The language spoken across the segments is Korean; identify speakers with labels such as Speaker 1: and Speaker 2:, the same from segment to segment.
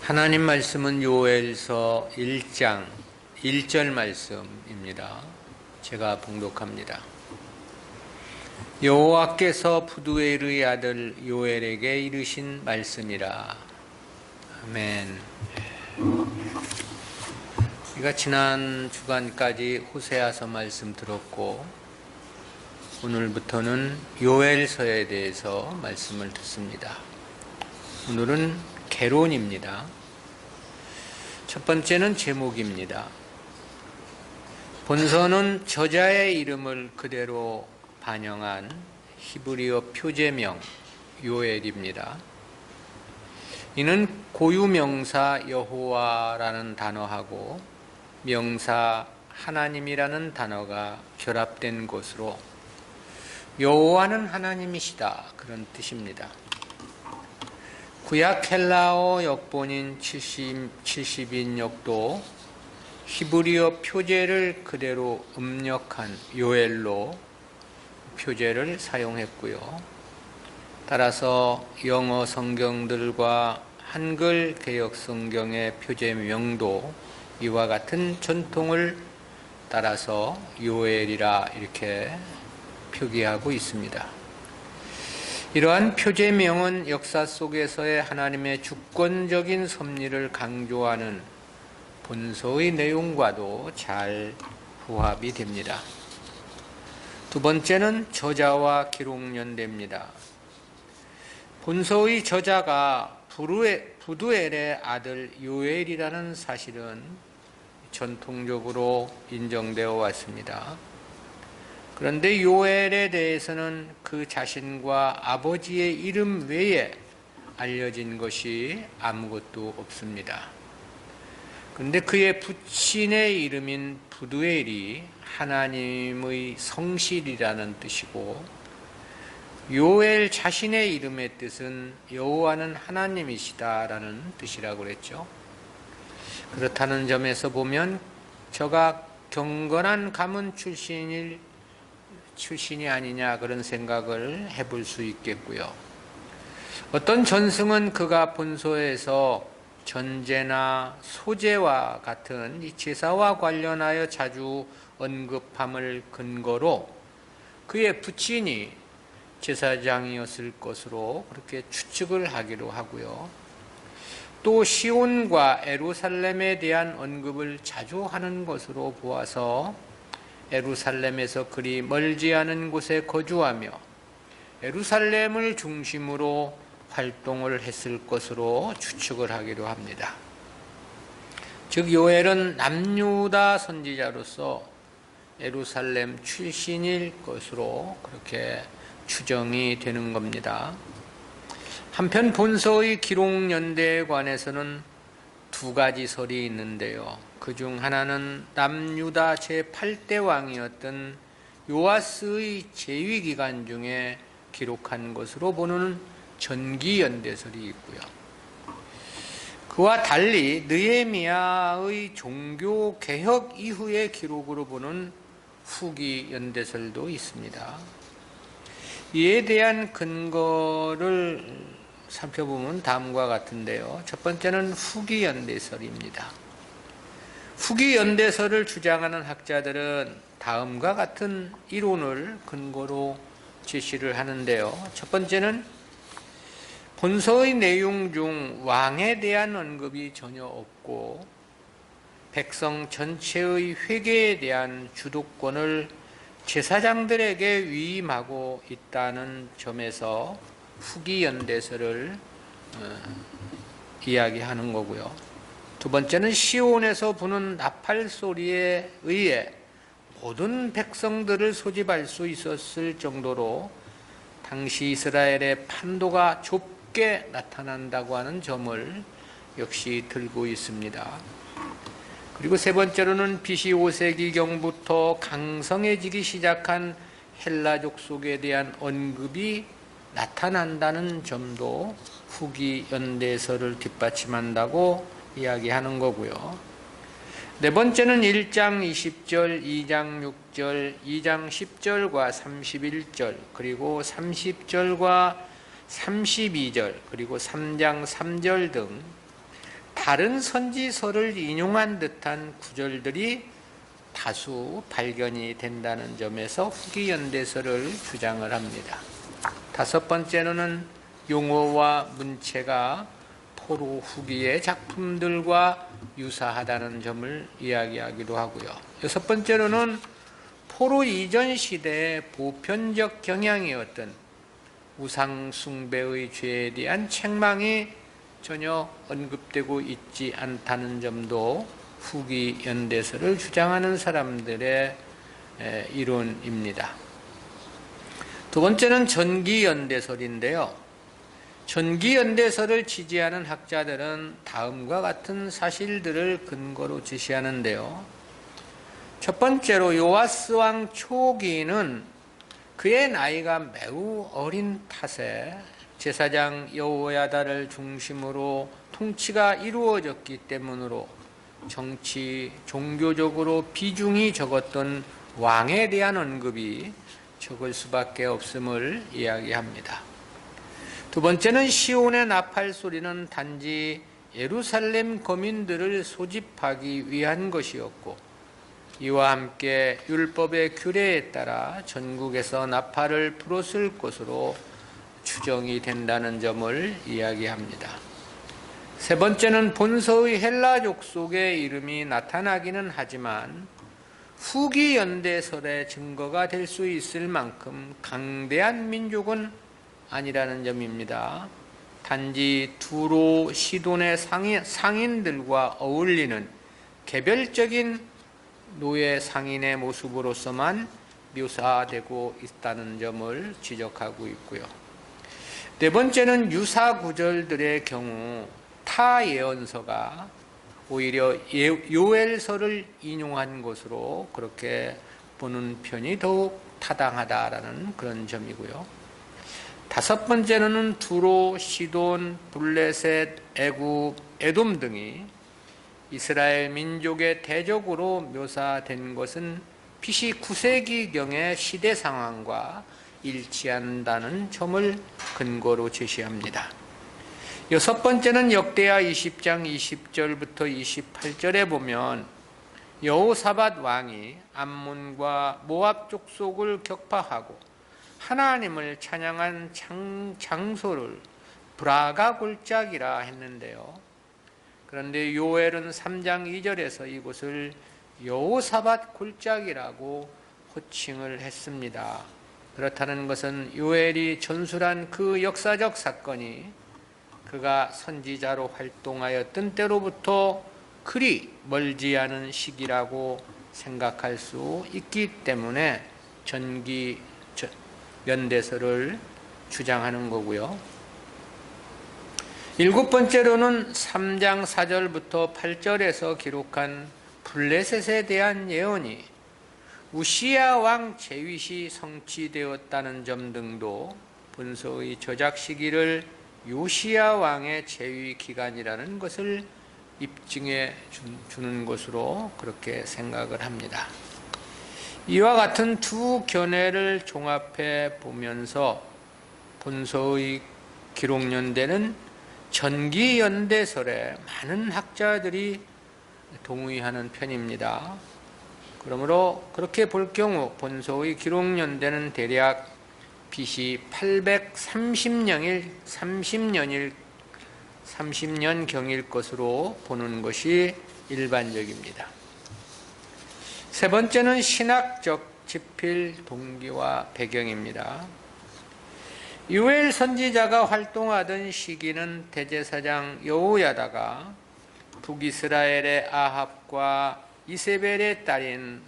Speaker 1: 하나님 말씀은 요엘서 1장 1절 말씀입니다. 제가 봉독합니다. 여호와께서 부두엘의 아들 요엘에게 이르신 말씀이라. 아멘. 우리가 지난 주간까지 호세아서 말씀 들었고 오늘부터는 요엘서에 대해서 말씀을 듣습니다. 오늘은 개론입니다. 첫 번째는 제목입니다. 본서는 저자의 이름을 그대로 반영한 히브리어 표제명 요엘입니다. 이는 고유명사 여호와라는 단어하고 명사 하나님이라는 단어가 결합된 것으로 여호와는 하나님이시다, 그런 뜻입니다. 구약 헬라어 역본인 70인역도 히브리어 표제를 그대로 음력한 요엘로 표제를 사용했고요. 따라서 영어 성경들과 한글 개역 성경의 표제명도 이와 같은 전통을 따라서 요엘이라 이렇게 표기하고 있습니다. 이러한 표제명은 역사 속에서의 하나님의 주권적인 섭리를 강조하는 본서의 내용과도 잘 부합이 됩니다. 두 번째는 저자와 기록연대입니다. 본서의 저자가 부두엘의 아들 요엘이라는 사실은 전통적으로 인정되어 왔습니다. 그런데 요엘에 대해서는 그 자신과 아버지의 이름 외에 알려진 것이 아무것도 없습니다. 그런데 그의 부친의 이름인 부두엘이 하나님의 성실이라는 뜻이고, 요엘 자신의 이름의 뜻은 여호와는 하나님이시다라는 뜻이라고 그랬죠. 그렇다는 점에서 보면 저가 경건한 가문 출신이 아니냐, 그런 생각을 해볼 수 있겠고요. 어떤 전승은 그가 본서에서 전제나 소제와 같은 이 제사와 관련하여 자주 언급함을 근거로 그의 부친이 제사장이었을 것으로 그렇게 추측을 하기도 하고요. 또 시온과 예루살렘에 대한 언급을 자주 하는 것으로 보아서 예루살렘에서 그리 멀지 않은 곳에 거주하며 예루살렘을 중심으로 활동을 했을 것으로 추측을 하기도 합니다. 즉 요엘은 남유다 선지자로서 예루살렘 출신일 것으로 그렇게 추정이 되는 겁니다. 한편 본서의 기록 연대에 관해서는 두 가지 설이 있는데요. 그중 하나는 남유다 제8대 왕이었던 요아스의 재위 기간 중에 기록한 것으로 보는 전기연대설이 있고요. 그와 달리 느헤미야의 종교 개혁 이후의 기록으로 보는 후기연대설도 있습니다. 이에 대한 근거를 살펴보면 다음과 같은데요. 첫 번째는 후기연대설입니다. 후기연대설을 주장하는 학자들은 다음과 같은 이론을 근거로 제시를 하는데요. 첫 번째는 본서의 내용 중 왕에 대한 언급이 전혀 없고 백성 전체의 회개에 대한 주도권을 제사장들에게 위임하고 있다는 점에서 후기연대설을 이야기하는 거고요. 두 번째는 시온에서 부는 나팔 소리에 의해 모든 백성들을 소집할 수 있었을 정도로 당시 이스라엘의 판도가 좁게 나타난다고 하는 점을 역시 들고 있습니다. 그리고 세 번째로는 BC 5세기경부터 강성해지기 시작한 헬라족 속에 대한 언급이 나타난다는 점도 후기 연대설을 뒷받침한다고 이야기하는 거고요. 네 번째는 1장 20절, 2장 6절, 2장 10절과 31절, 그리고 30절과 32절, 그리고 3장 3절 등 다른 선지서를 인용한 듯한 구절들이 다수 발견이 된다는 점에서 후기 연대서를 주장을 합니다. 다섯 번째로는 용어와 문체가 포로 후기의 작품들과 유사하다는 점을 이야기하기도 하고요. 여섯 번째로는 포로 이전 시대의 보편적 경향이었던 우상 숭배의 죄에 대한 책망이 전혀 언급되고 있지 않다는 점도 후기 연대서를 주장하는 사람들의 이론입니다. 두 번째는 전기 연대설인데요. 전기 연대설을 지지하는 학자들은 다음과 같은 사실들을 근거로 제시하는데요. 첫 번째로 요아스 왕 초기는 그의 나이가 매우 어린 탓에 제사장 여호야다를 중심으로 통치가 이루어졌기 때문으로 정치, 종교적으로 비중이 적었던 왕에 대한 언급이 적을 수밖에 없음을 이야기합니다. 두 번째는 시온의 나팔 소리는 단지 예루살렘 거민들을 소집하기 위한 것이었고 이와 함께 율법의 규례에 따라 전국에서 나팔을 불었을 것으로 추정이 된다는 점을 이야기합니다. 세 번째는 본서의 헬라족 속의 이름이 나타나기는 하지만 후기 연대설의 증거가 될 수 있을 만큼 강대한 민족은 아니라는 점입니다. 단지 두로 시돈의 상인들과 어울리는 개별적인 노예 상인의 모습으로서만 묘사되고 있다는 점을 지적하고 있고요. 네 번째는 유사 구절들의 경우 타 예언서가 오히려 요엘서를 인용한 것으로 그렇게 보는 편이 더욱 타당하다라는 그런 점이고요. 다섯 번째로는 두로, 시돈, 블레셋, 애굽, 에돔 등이 이스라엘 민족의 대적으로 묘사된 것은 BC 9세기경의 시대 상황과 일치한다는 점을 근거로 제시합니다. 여섯 번째는 역대하 20장 20절부터 28절에 보면 여호사밧 왕이 암몬과 모압 족속을 격파하고 하나님을 찬양한 장소를 브라가 골짜기라 했는데요. 그런데 요엘은 3장 2절에서 이곳을 여호사밧 골짜기라고 호칭을 했습니다. 그렇다는 것은 요엘이 전술한 그 역사적 사건이 그가 선지자로 활동하였던 때로부터 그리 멀지 않은 시기라고 생각할 수 있기 때문에 전기 연대설을 주장하는 거고요. 일곱 번째로는 3장 4절부터 8절에서 기록한 블레셋에 대한 예언이 우시야 왕 제윗이 성취되었다는 점 등도 본서의 저작 시기를 요시야 왕의 제위 기간이라는 것을 입증해 주는 것으로 그렇게 생각을 합니다. 이와 같은 두 견해를 종합해 보면서 본서의 기록연대는 전기연대설에 많은 학자들이 동의하는 편입니다. 그러므로 그렇게 볼 경우 본서의 기록연대는 대략 BC 830년경일 것으로 보는 것이 일반적입니다. 세 번째는 신학적 지필 동기와 배경입니다. 요엘 선지자가 활동하던 시기는 대제사장 여호야다가 북이스라엘의 아합과 이세벨의 딸인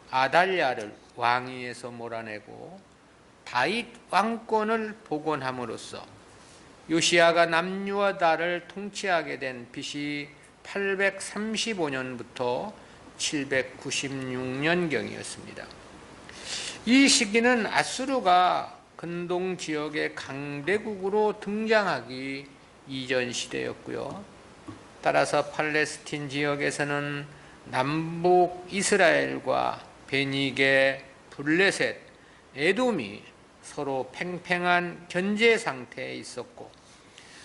Speaker 1: 아달랴를 왕위에서 몰아내고 다윗 왕권을 복원함으로써 요시야가 남유다를 통치하게 된 BC 835년부터 796년경이었습니다. 이 시기는 아수르가 근동 지역의 강대국으로 등장하기 이전 시대였고요. 따라서 팔레스틴 지역에서는 남북 이스라엘과 베니게, 블레셋, 에돔이 서로 팽팽한 견제 상태에 있었고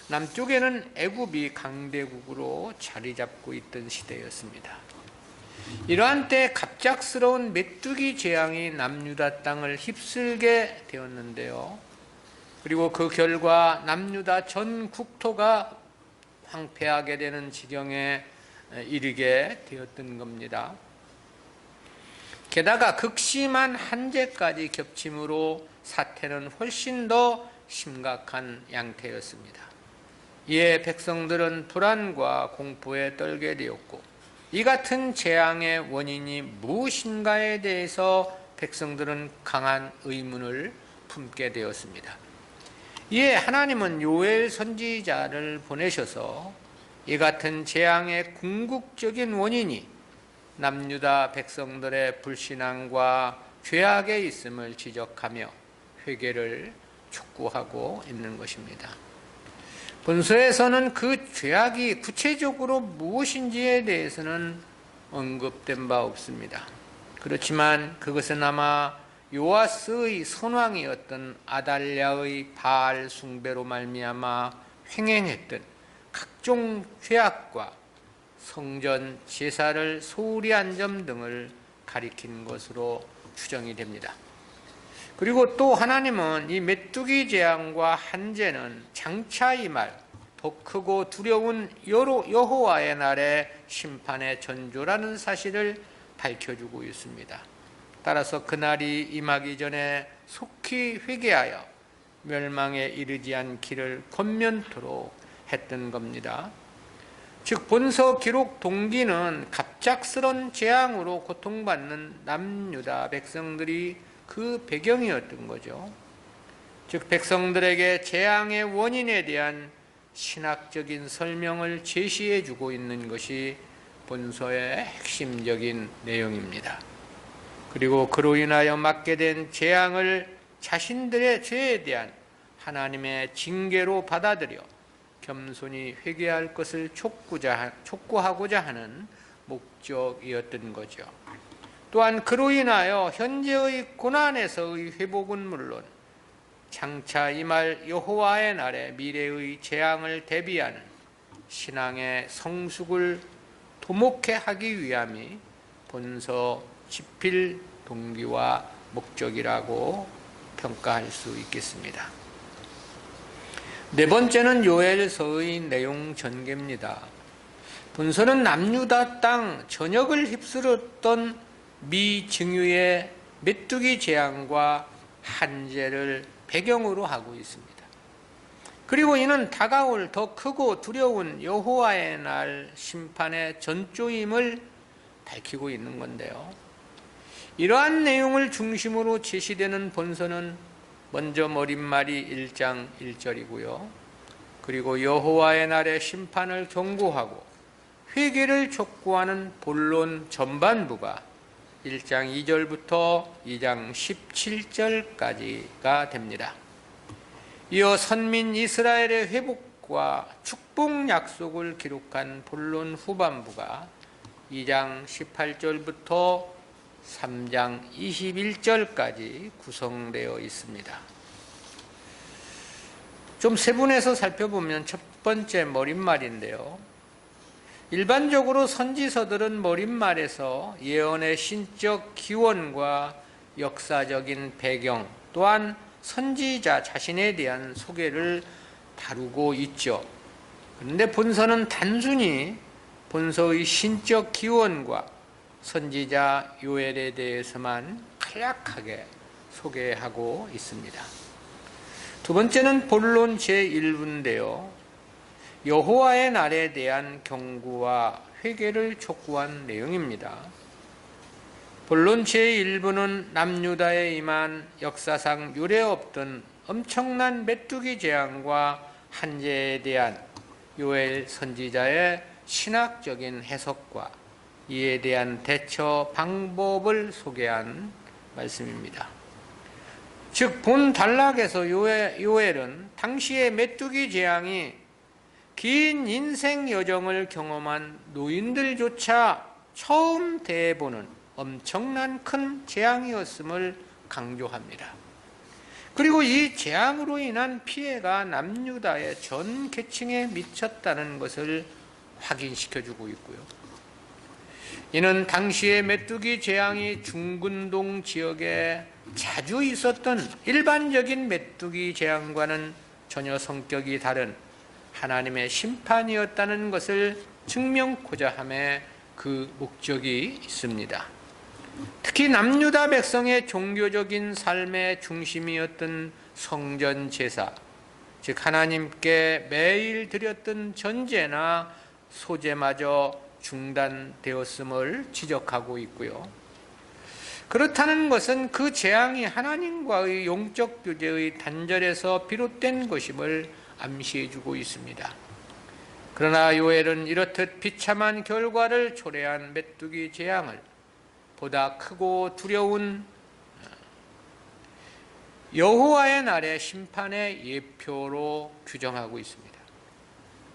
Speaker 1: 남쪽에는 애굽이 강대국으로 자리 잡고 있던 시대였습니다. 이러한 때 갑작스러운 메뚜기 재앙이 남유다 땅을 휩쓸게 되었는데요. 그리고 그 결과 남유다 전 국토가 황폐하게 되는 지경에 이르게 되었던 겁니다. 게다가 극심한 한재까지 겹침으로 사태는 훨씬 더 심각한 양태였습니다. 이에 백성들은 불안과 공포에 떨게 되었고, 이 같은 재앙의 원인이 무엇인가에 대해서 백성들은 강한 의문을 품게 되었습니다. 이에 하나님은 요엘 선지자를 보내셔서 이 같은 재앙의 궁극적인 원인이 남유다 백성들의 불신앙과 죄악에 있음을 지적하며 회개를 촉구하고 있는 것입니다. 본서에서는 그 죄악이 구체적으로 무엇인지에 대해서는 언급된 바 없습니다. 그렇지만 그것은 아마 요아스의 선왕이었던 아달랴의 바알 숭배로 말미암아 횡행했던 각종 죄악과 성전 제사를 소홀히 한 점 등을 가리킨 것으로 추정이 됩니다. 그리고 또 하나님은 이 메뚜기 재앙과 한재는 장차 임할 더 크고 두려운 여호와의 날의 심판의 전조라는 사실을 밝혀주고 있습니다. 따라서 그날이 임하기 전에 속히 회개하여 멸망에 이르지 않기를 권면토록 했던 겁니다. 즉 본서 기록 동기는 갑작스런 재앙으로 고통받는 남유다 백성들이 그 배경이었던 거죠. 즉 백성들에게 재앙의 원인에 대한 신학적인 설명을 제시해 주고 있는 것이 본서의 핵심적인 내용입니다. 그리고 그로 인하여 맞게 된 재앙을 자신들의 죄에 대한 하나님의 징계로 받아들여 겸손히 회개할 것을 촉구하고자 하는 목적이었던 거죠. 또한 그로 인하여 현재의 고난에서의 회복은 물론 장차 임할 여호와의 날에 미래의 재앙을 대비하는 신앙의 성숙을 도목해 하기 위함이 본서 집필 동기와 목적이라고 평가할 수 있겠습니다. 네 번째는 요엘서의 내용 전개입니다. 본서는 남유다 땅 전역을 휩쓸었던 미증유의 메뚜기 재앙과 한재를 배경으로 하고 있습니다. 그리고 이는 다가올 더 크고 두려운 여호와의 날 심판의 전조임을 밝히고 있는 건데요. 이러한 내용을 중심으로 제시되는 본서는 먼저 머릿말이 1장 1절이고요. 그리고 여호와의 날의 심판을 경고하고 회개를 촉구하는 본론 전반부가 1장 2절부터 2장 17절까지가 됩니다. 이어 선민 이스라엘의 회복과 축복 약속을 기록한 본론 후반부가 2장 18절부터 3장 21절까지 구성되어 있습니다. 좀 세분해서 살펴보면 첫 번째 머릿말인데요. 일반적으로 선지서들은 머릿말에서 예언의 신적 기원과 역사적인 배경 또한 선지자 자신에 대한 소개를 다루고 있죠. 그런데 본서는 단순히 본서의 신적 기원과 선지자 요엘에 대해서만 간략하게 소개하고 있습니다. 두 번째는 본론 제1부인데요. 여호와의 날에 대한 경고와 회개를 촉구한 내용입니다. 본론 제1부는 남유다에 임한 역사상 유례없던 엄청난 메뚜기 재앙과 한재에 대한 요엘 선지자의 신학적인 해석과 이에 대한 대처 방법을 소개한 말씀입니다. 즉 본 단락에서 요엘은 당시의 메뚜기 재앙이 긴 인생 여정을 경험한 노인들조차 처음 대해보는 엄청난 큰 재앙이었음을 강조합니다. 그리고 이 재앙으로 인한 피해가 남유다의 전 계층에 미쳤다는 것을 확인시켜주고 있고요. 이는 당시의 메뚜기 재앙이 중근동 지역에 자주 있었던 일반적인 메뚜기 재앙과는 전혀 성격이 다른 하나님의 심판이었다는 것을 증명코자 함에 그 목적이 있습니다. 특히 남유다 백성의 종교적인 삶의 중심이었던 성전 제사, 즉 하나님께 매일 드렸던 전제나 소제마저 중단되었음을 지적하고 있고요. 그렇다는 것은 그 재앙이 하나님과의 영적 교제의 단절에서 비롯된 것임을 암시해주고 있습니다. 그러나 요엘은 이렇듯 비참한 결과를 초래한 메뚜기 재앙을 보다 크고 두려운 여호와의 날의 심판의 예표로 규정하고 있습니다.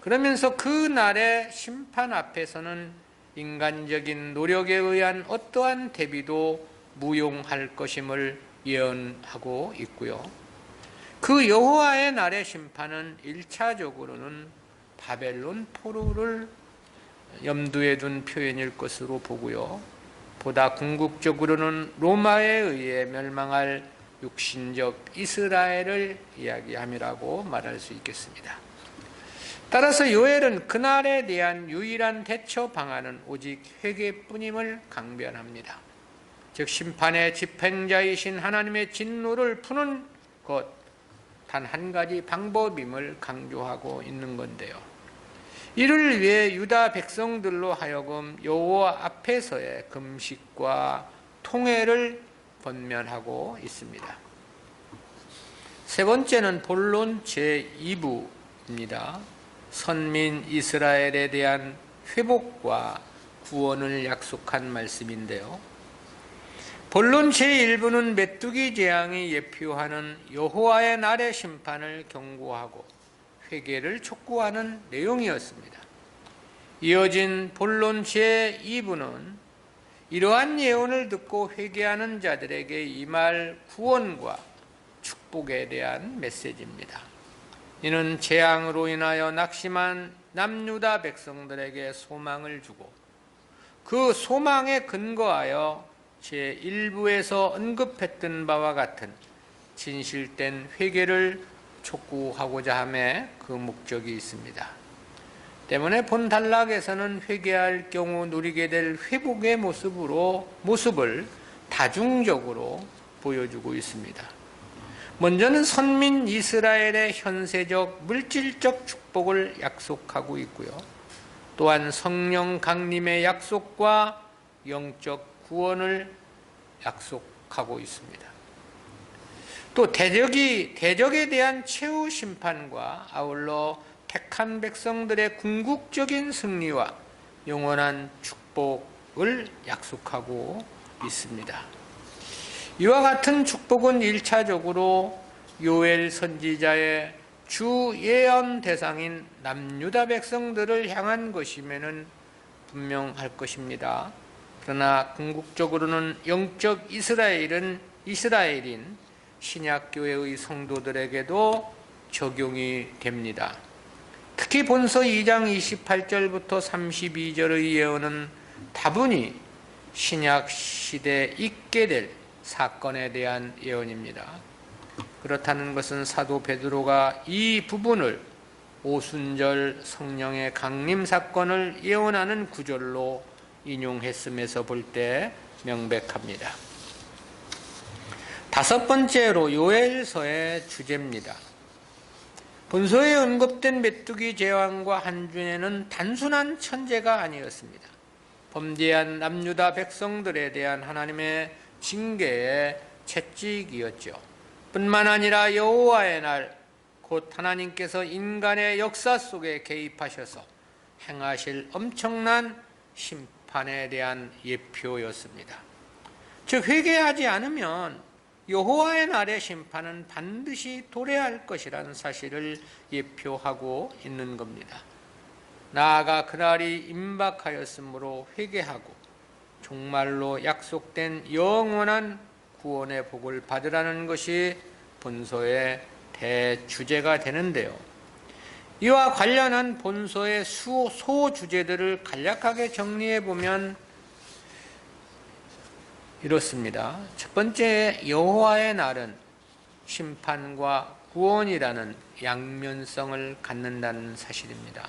Speaker 1: 그러면서 그 날의 심판 앞에서는 인간적인 노력에 의한 어떠한 대비도 무용할 것임을 예언하고 있고요. 그 여호와의 날의 심판은 1차적으로는 바벨론 포로를 염두에 둔 표현일 것으로 보고요. 보다 궁극적으로는 로마에 의해 멸망할 육신적 이스라엘을 이야기함이라고 말할 수 있겠습니다. 따라서 요엘은 그날에 대한 유일한 대처 방안은 오직 회개뿐임을 강변합니다. 즉 심판의 집행자이신 하나님의 진노를 푸는 것 단 한 가지 방법임을 강조하고 있는 건데요. 이를 위해 유다 백성들로 하여금 여호와 앞에서의 금식과 통회를 권면하고 있습니다. 세 번째는 본론 제2부입니다. 선민 이스라엘에 대한 회복과 구원을 약속한 말씀인데요. 본론 제1부는 메뚜기 재앙이 예표하는 여호와의 날의 심판을 경고하고 회개를 촉구하는 내용이었습니다. 이어진 본론 제2부는 이러한 예언을 듣고 회개하는 자들에게 임할 구원과 축복에 대한 메시지입니다. 이는 재앙으로 인하여 낙심한 남유다 백성들에게 소망을 주고 그 소망에 근거하여 제1부에서 언급했던 바와 같은 진실된 회개를 촉구하고자 함에 그 목적이 있습니다. 때문에 본 단락에서는 회개할 경우 누리게 될 회복의 모습을 다중적으로 보여주고 있습니다. 먼저는 선민 이스라엘의 현세적 물질적 축복을 약속하고 있고요. 또한 성령 강림의 약속과 영적 구원을 약속하고 있습니다. 또 대적에 대한 최후 심판과 아울러 택한 백성들의 궁극적인 승리와 영원한 축복을 약속하고 있습니다. 이와 같은 축복은 1차적으로 요엘 선지자의 주 예언 대상인 남유다 백성들을 향한 것임에는 분명할 것입니다. 그러나 궁극적으로는 영적 이스라엘인 신약교회의 성도들에게도 적용이 됩니다. 특히 본서 2장 28절부터 32절의 예언은 다분히 신약 시대에 있게 될 사건에 대한 예언입니다. 그렇다는 것은 사도 베드로가 이 부분을 오순절 성령의 강림 사건을 예언하는 구절로 인용했음에서 볼 때 명백합니다. 다섯 번째로 요엘서의 주제입니다. 본서에 언급된 메뚜기 재앙과 한준에는 단순한 천재가 아니었습니다. 범죄한 남유다 백성들에 대한 하나님의 징계의 채찍이었죠. 뿐만 아니라 여호와의 날, 곧 하나님께서 인간의 역사 속에 개입하셔서 행하실 엄청난 심판에 대한 예표였습니다. 즉 회개하지 않으면 여호와의 날의 심판은 반드시 도래할 것이라는 사실을 예표하고 있는 겁니다. 나아가 그날이 임박하였으므로 회개하고 정말로 약속된 영원한 구원의 복을 받으라는 것이 본소의 대주제가 되는데요. 이와 관련한 본소의 소주제들을 간략하게 정리해 보면 이렇습니다. 첫 번째, 여호와의 날은 심판과 구원이라는 양면성을 갖는다는 사실입니다.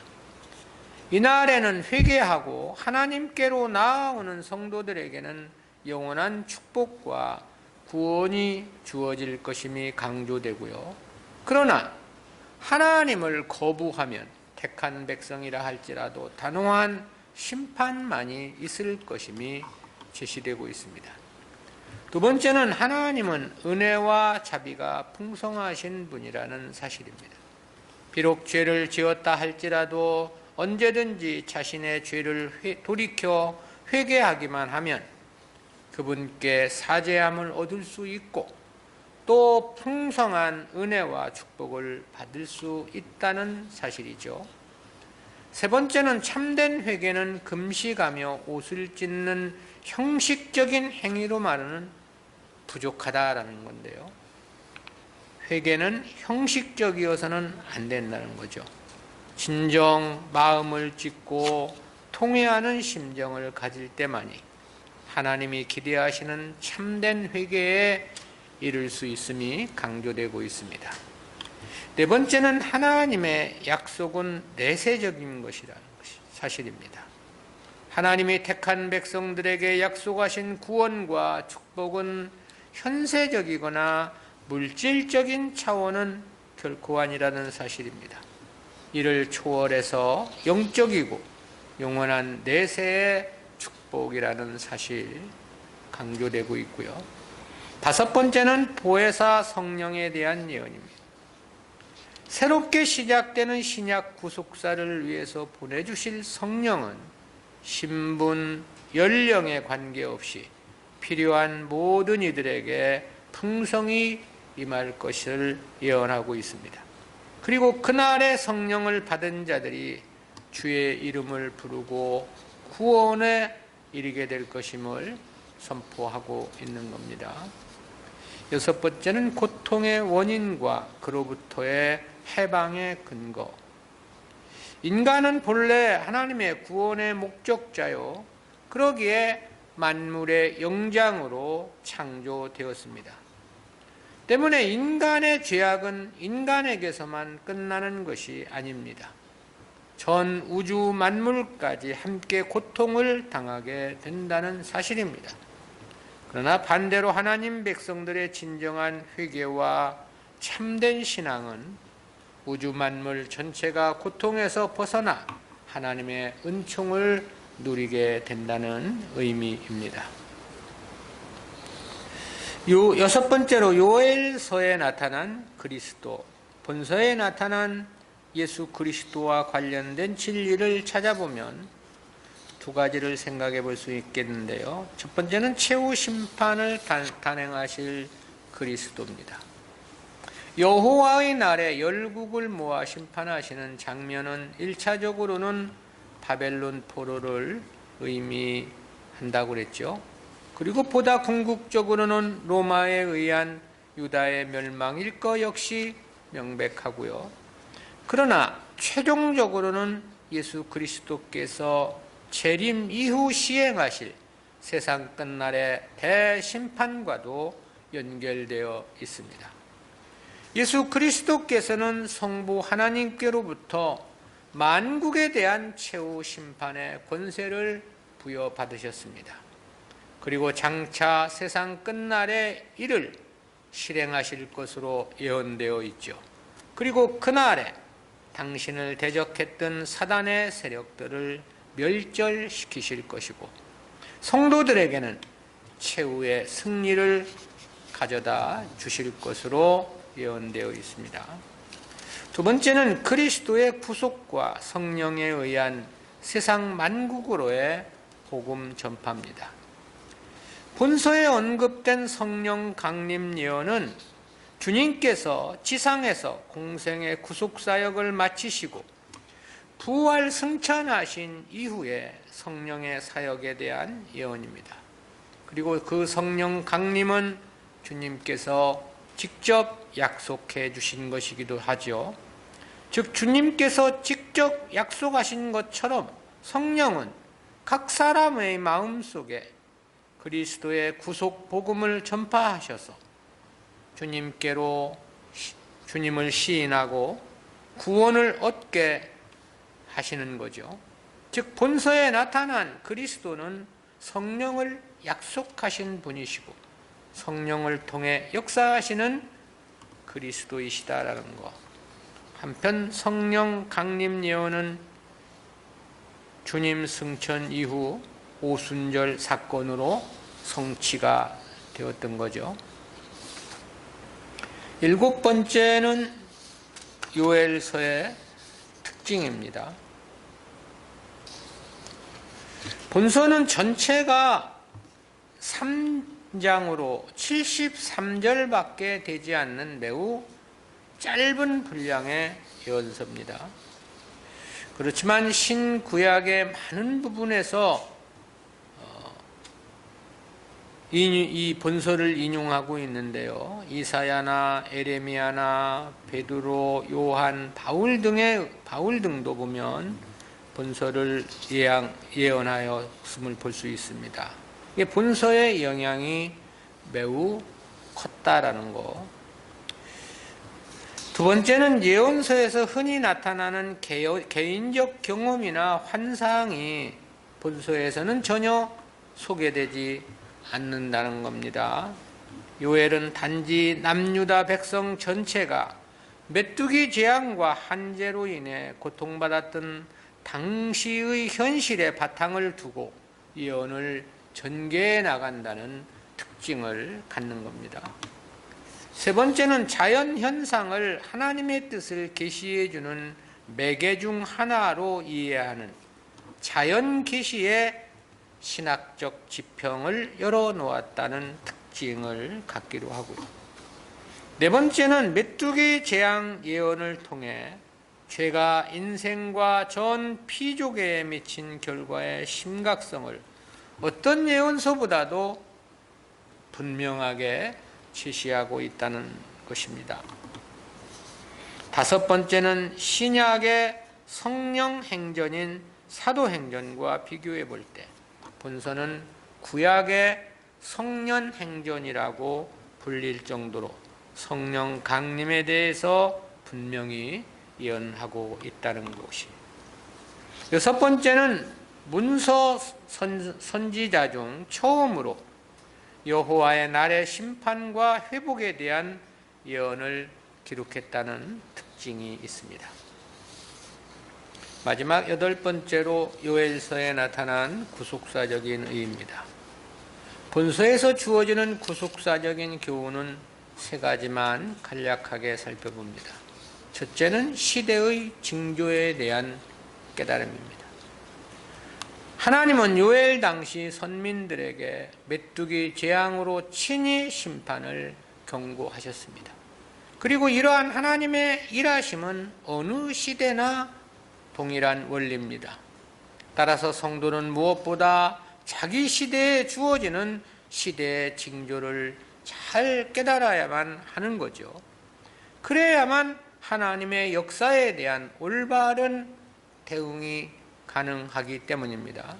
Speaker 1: 이날에는 회개하고 하나님께로 나아오는 성도들에게는 영원한 축복과 구원이 주어질 것임이 강조되고요. 그러나 하나님을 거부하면 택한 백성이라 할지라도 단호한 심판만이 있을 것임이 제시되고 있습니다. 두 번째는 하나님은 은혜와 자비가 풍성하신 분이라는 사실입니다. 비록 죄를 지었다 할지라도 언제든지 자신의 죄를 돌이켜 회개하기만 하면 그분께 사죄함을 얻을 수 있고 또 풍성한 은혜와 축복을 받을 수 있다는 사실이죠. 세 번째는 참된 회개는 금식하며 옷을 찢는 형식적인 행위로만은 부족하다라는 건데요. 회개는 형식적이어서는 안 된다는 거죠. 진정 마음을 찢고 통회하는 심정을 가질 때만이 하나님이 기대하시는 참된 회개에 이를 수 있음이 강조되고 있습니다. 네 번째는 하나님의 약속은 내세적인 것이라는 것이 사실입니다. 하나님이 택한 백성들에게 약속하신 구원과 축복은 현세적이거나 물질적인 차원은 결코 아니라는 사실입니다. 이를 초월해서 영적이고 영원한 내세의 축복이라는 사실 강조되고 있고요. 다섯 번째는 보혜사 성령에 대한 예언입니다. 새롭게 시작되는 신약 구속사를 위해서 보내주실 성령은 신분, 연령에 관계없이 필요한 모든 이들에게 풍성히 임할 것을 예언하고 있습니다. 그리고 그날의 성령을 받은 자들이 주의 이름을 부르고 구원에 이르게 될 것임을 선포하고 있는 겁니다. 여섯 번째는 고통의 원인과 그로부터의 해방의 근거. 인간은 본래 하나님의 구원의 목적자요, 그러기에 만물의 영장으로 창조되었습니다. 때문에 인간의 죄악은 인간에게서만 끝나는 것이 아닙니다. 전 우주 만물까지 함께 고통을 당하게 된다는 사실입니다. 그러나 반대로 하나님 백성들의 진정한 회개와 참된 신앙은 우주 만물 전체가 고통에서 벗어나 하나님의 은총을 누리게 된다는 의미입니다. 여섯 번째로 요엘서에 나타난 그리스도, 본서에 나타난 예수 그리스도와 관련된 진리를 찾아보면 두 가지를 생각해 볼 수 있겠는데요. 첫 번째는 최후 심판을 단행하실 그리스도입니다. 여호와의 날에 열국을 모아 심판하시는 장면은 1차적으로는 바벨론 포로를 의미한다고 그랬죠. 그리고 보다 궁극적으로는 로마에 의한 유다의 멸망일 것 역시 명백하고요. 그러나 최종적으로는 예수 그리스도께서 재림 이후 시행하실 세상 끝날의 대심판과도 연결되어 있습니다. 예수 그리스도께서는 성부 하나님께로부터 만국에 대한 최후 심판의 권세를 부여받으셨습니다. 그리고 장차 세상 끝날에 이를 실행하실 것으로 예언되어 있죠. 그리고 그날에 당신을 대적했던 사단의 세력들을 멸절시키실 것이고 성도들에게는 최후의 승리를 가져다 주실 것으로 예언되어 있습니다. 두 번째는 그리스도의 구속과 성령에 의한 세상 만국으로의 복음 전파입니다. 본서에 언급된 성령 강림 예언은 주님께서 지상에서 공생의 구속사역을 마치시고 부활 승천하신 이후에 성령의 사역에 대한 예언입니다. 그리고 그 성령 강림은 주님께서 직접 약속해 주신 것이기도 하죠. 즉 주님께서 직접 약속하신 것처럼 성령은 각 사람의 마음속에 그리스도의 구속 복음을 전파하셔서 주님을 시인하고 구원을 얻게 하시는 거죠. 즉 본서에 나타난 그리스도는 성령을 약속하신 분이시고 성령을 통해 역사하시는 그리스도이시다라는 것. 한편 성령 강림 예언은 주님 승천 이후 오순절 사건으로 성취가 되었던 거죠. 일곱 번째는 요엘서의 특징입니다. 본서는 전체가 3장으로 73절밖에 되지 않는 매우 짧은 분량의 예언서입니다. 그렇지만 신구약의 많은 부분에서 이 본서를 인용하고 있는데요. 이사야나 에레미야나 베드로, 요한, 바울 등도 보면 본서를 예언하였음을 볼 수 있습니다. 이게 본서의 영향이 매우 컸다라는 거. 두 번째는 예언서에서 흔히 나타나는 개인적 경험이나 환상이 본서에서는 전혀 소개되지 않는다는 겁니다. 요엘은 단지 남유다 백성 전체가 메뚜기 재앙과 한재로 인해 고통받았던 당시의 현실에 바탕을 두고 예언을 전개해 나간다는 특징을 갖는 겁니다. 세 번째는 자연 현상을 하나님의 뜻을 계시해 주는 매개 중 하나로 이해하는 자연 계시의 신학적 지평을 열어놓았다는 특징을 갖기도 하고요. 네 번째는 메뚜기 재앙 예언을 통해 죄가 인생과 전 피조계에 미친 결과의 심각성을 어떤 예언서보다도 분명하게 제시하고 있다는 것입니다. 다섯 번째는 신약의 성령 행전인 사도행전과 비교해 볼 때 본서는 구약의 성령 행전이라고 불릴 정도로 성령 강림에 대해서 분명히 예언하고 있다는 것이. 여섯 번째는 문서 선지자 중 처음으로 여호와의 날의 심판과 회복에 대한 예언을 기록했다는 특징이 있습니다. 마지막 여덟 번째로 요엘서에 나타난 구속사적인 의의입니다. 본서에서 주어지는 구속사적인 교훈은 세 가지만 간략하게 살펴봅니다. 첫째는 시대의 징조에 대한 깨달음입니다. 하나님은 요엘 당시 선민들에게 메뚜기 재앙으로 친히 심판을 경고하셨습니다. 그리고 이러한 하나님의 일하심은 어느 시대나 동일한 원리입니다. 따라서 성도는 무엇보다 자기 시대에 주어지는 시대의 징조를 잘 깨달아야만 하는 거죠. 그래야만 하나님의 역사에 대한 올바른 대응이 가능하기 때문입니다.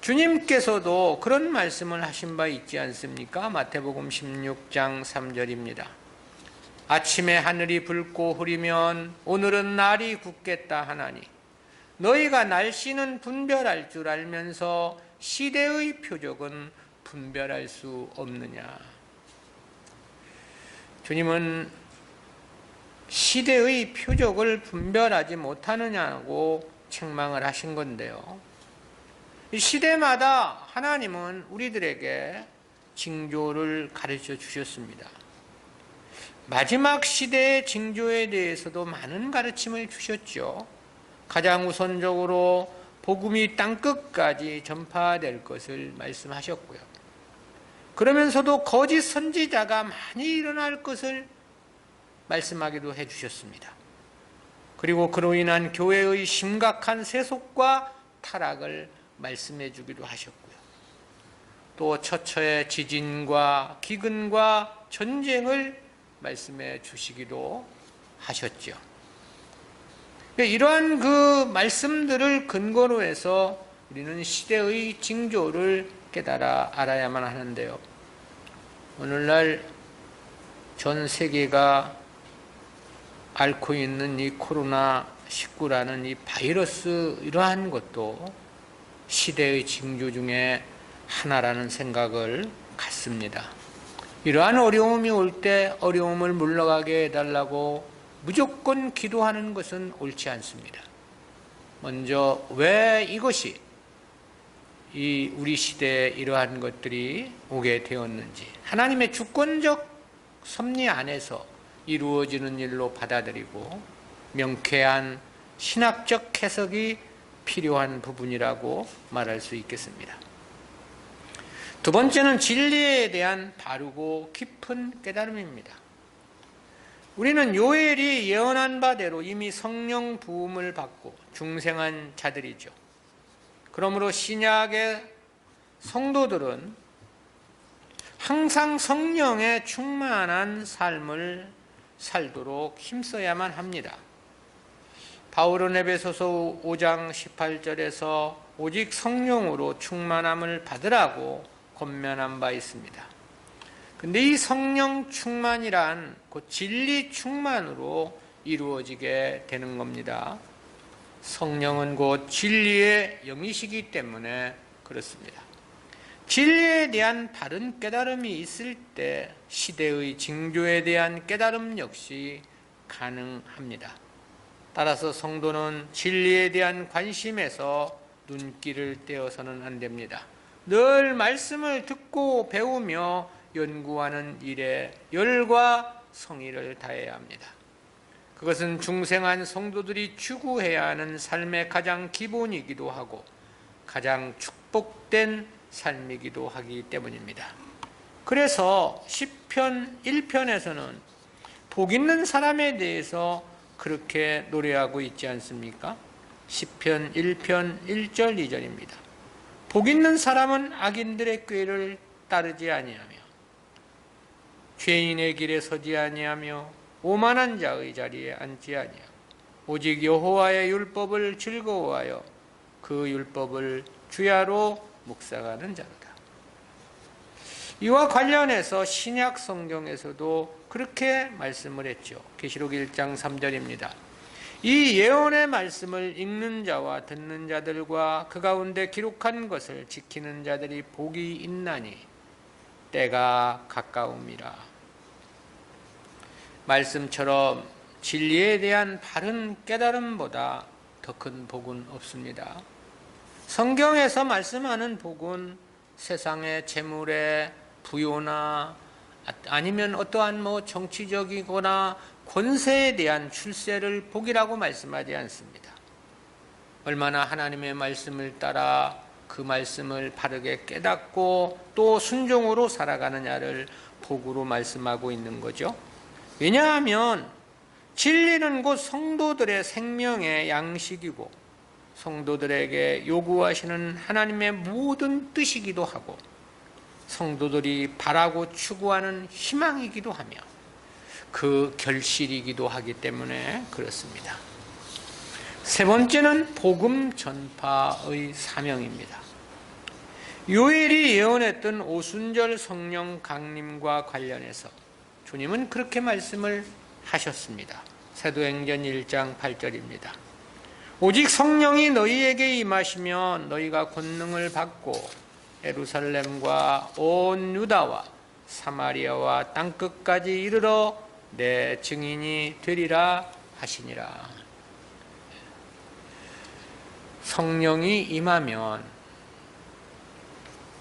Speaker 1: 주님께서도 그런 말씀을 하신 바 있지 않습니까? 마태복음 16장 3절입니다. 아침에 하늘이 붉고 흐리면 오늘은 날이 굳겠다 하나니 너희가 날씨는 분별할 줄 알면서 시대의 표적은 분별할 수 없느냐. 주님은 시대의 표적을 분별하지 못하느냐고 책망을 하신 건데요. 시대마다 하나님은 우리들에게 징조를 가르쳐 주셨습니다. 마지막 시대의 징조에 대해서도 많은 가르침을 주셨죠. 가장 우선적으로 복음이 땅끝까지 전파될 것을 말씀하셨고요. 그러면서도 거짓 선지자가 많이 일어날 것을 말씀하기도 해주셨습니다. 그리고 그로 인한 교회의 심각한 세속과 타락을 말씀해 주기도 하셨고요. 또 처처의 지진과 기근과 전쟁을 말씀해 주시기도 하셨죠. 이러한 그 말씀들을 근거로 해서 우리는 시대의 징조를 깨달아 알아야만 하는데요. 오늘날 전 세계가 앓고 있는 이 코로나19라는 이 바이러스, 이러한 것도 시대의 징조 중에 하나라는 생각을 갖습니다. 이러한 어려움이 올 때 어려움을 물러가게 해달라고 무조건 기도하는 것은 옳지 않습니다. 먼저 왜 이것이 이 우리 시대에 이러한 것들이 오게 되었는지, 하나님의 주권적 섭리 안에서 이루어지는 일로 받아들이고 명쾌한 신학적 해석이 필요한 부분이라고 말할 수 있겠습니다. 두 번째는 진리에 대한 바르고 깊은 깨달음입니다. 우리는 요엘이 예언한 바대로 이미 성령 부음을 받고 중생한 자들이죠. 그러므로 신약의 성도들은 항상 성령에 충만한 삶을 살도록 힘써야만 합니다. 바울은 에베소서 5장 18절에서 오직 성령으로 충만함을 받으라고 권면한 바 있습니다. 근데 이 성령 충만이란 곧 진리 충만으로 이루어지게 되는 겁니다. 성령은 곧 진리의 영이시기 때문에 그렇습니다. 진리에 대한 바른 깨달음이 있을 때 시대의 징조에 대한 깨달음 역시 가능합니다. 따라서 성도는 진리에 대한 관심에서 눈길을 떼어서는 안 됩니다. 늘 말씀을 듣고 배우며 연구하는 일에 열과 성의를 다해야 합니다. 그것은 중생한 성도들이 추구해야 하는 삶의 가장 기본이기도 하고 가장 축복된 삶이기도 하기 때문입니다. 그래서 시편 1편에서는 복 있는 사람에 대해서 그렇게 노래하고 있지 않습니까? 시편 1편 1절 2절입니다. 복 있는 사람은 악인들의 꾀를 따르지 아니하며 죄인의 길에 서지 아니하며 오만한 자의 자리에 앉지 아니하고 오직 여호와의 율법을 즐거워하여 그 율법을 주야로 묵상하는 자로다. 이와 관련해서 신약 성경에서도 그렇게 말씀을 했죠. 계시록 1장 3절입니다. 이 예언의 말씀을 읽는 자와 듣는 자들과 그 가운데 기록한 것을 지키는 자들이 복이 있나니 때가 가까움이라. 말씀처럼 진리에 대한 바른 깨달음보다 더 큰 복은 없습니다. 성경에서 말씀하는 복은 세상의 재물에 부요나 아니면 어떠한 정치적이거나 권세에 대한 출세를 복이라고 말씀하지 않습니다. 얼마나 하나님의 말씀을 따라 그 말씀을 바르게 깨닫고 또 순종으로 살아가느냐를 복으로 말씀하고 있는 거죠. 왜냐하면 진리는 곧 성도들의 생명의 양식이고 성도들에게 요구하시는 하나님의 모든 뜻이기도 하고 성도들이 바라고 추구하는 희망이기도 하며 그 결실이기도 하기 때문에 그렇습니다. 세 번째는 복음 전파의 사명입니다. 요엘이 예언했던 오순절 성령 강림과 관련해서 주님은 그렇게 말씀을 하셨습니다. 사도행전 1장 8절입니다. 오직 성령이 너희에게 임하시면 너희가 권능을 받고 예루살렘과 온 유다와 사마리아와 땅끝까지 이르러 내 증인이 되리라 하시니라. 성령이 임하면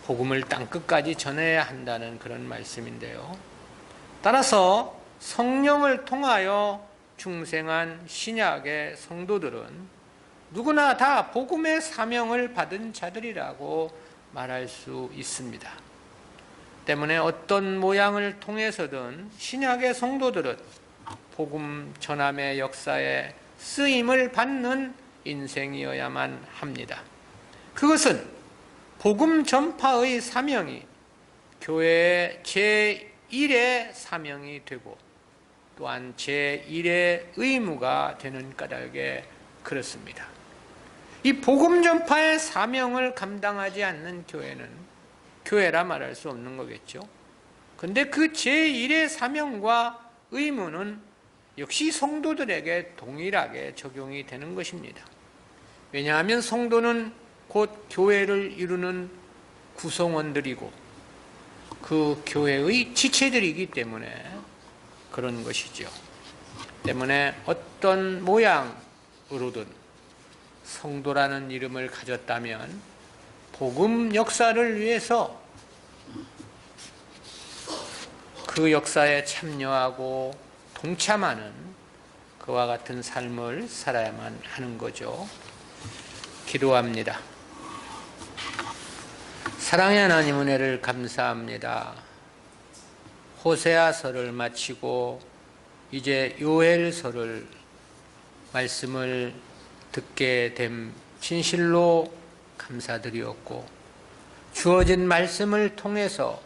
Speaker 1: 복음을 땅끝까지 전해야 한다는 그런 말씀인데요. 따라서 성령을 통하여 중생한 신약의 성도들은 누구나 다 복음의 사명을 받은 자들이라고 말할 수 있습니다. 때문에 어떤 모양을 통해서든 신약의 성도들은 복음 전함의 역사에 쓰임을 받는 인생이어야만 합니다. 그것은 복음 전파의 사명이 교회의 제1의 사명이 되고 또한 제1의 의무가 되는 까닭에 그렇습니다. 이 복음 전파의 사명을 감당하지 않는 교회는 교회라 말할 수 없는 거겠죠. 근데 그 제1의 사명과 의무는 역시 성도들에게 동일하게 적용이 되는 것입니다. 왜냐하면 성도는 곧 교회를 이루는 구성원들이고 그 교회의 지체들이기 때문에 그런 것이죠. 때문에 어떤 모양으로든 성도라는 이름을 가졌다면 복음 역사를 위해서 그 역사에 참여하고 동참하는 그와 같은 삶을 살아야만 하는 거죠. 기도합니다. 사랑의 하나님, 은혜를 감사합니다. 호세아서를 마치고 이제 요엘서를 말씀을 듣게 됨 진실로 감사드리었고, 주어진 말씀을 통해서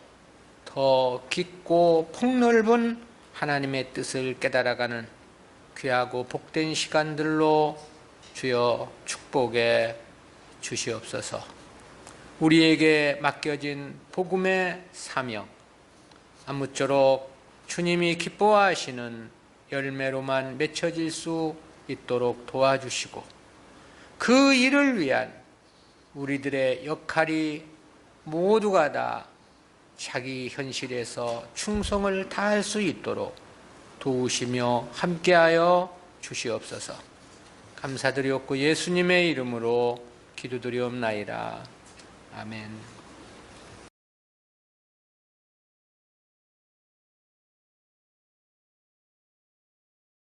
Speaker 1: 더 깊고 폭넓은 하나님의 뜻을 깨달아가는 귀하고 복된 시간들로 주여 축복해 주시옵소서. 우리에게 맡겨진 복음의 사명, 아무쪼록 주님이 기뻐하시는 열매로만 맺혀질 수 있도록 도와주시고, 그 일을 위한 우리들의 역할이 모두가 다 자기 현실에서 충성을 다할 수 있도록 도우시며 함께하여 주시옵소서. 감사드리옵고 예수님의 이름으로 기도드리옵나이다. 아멘.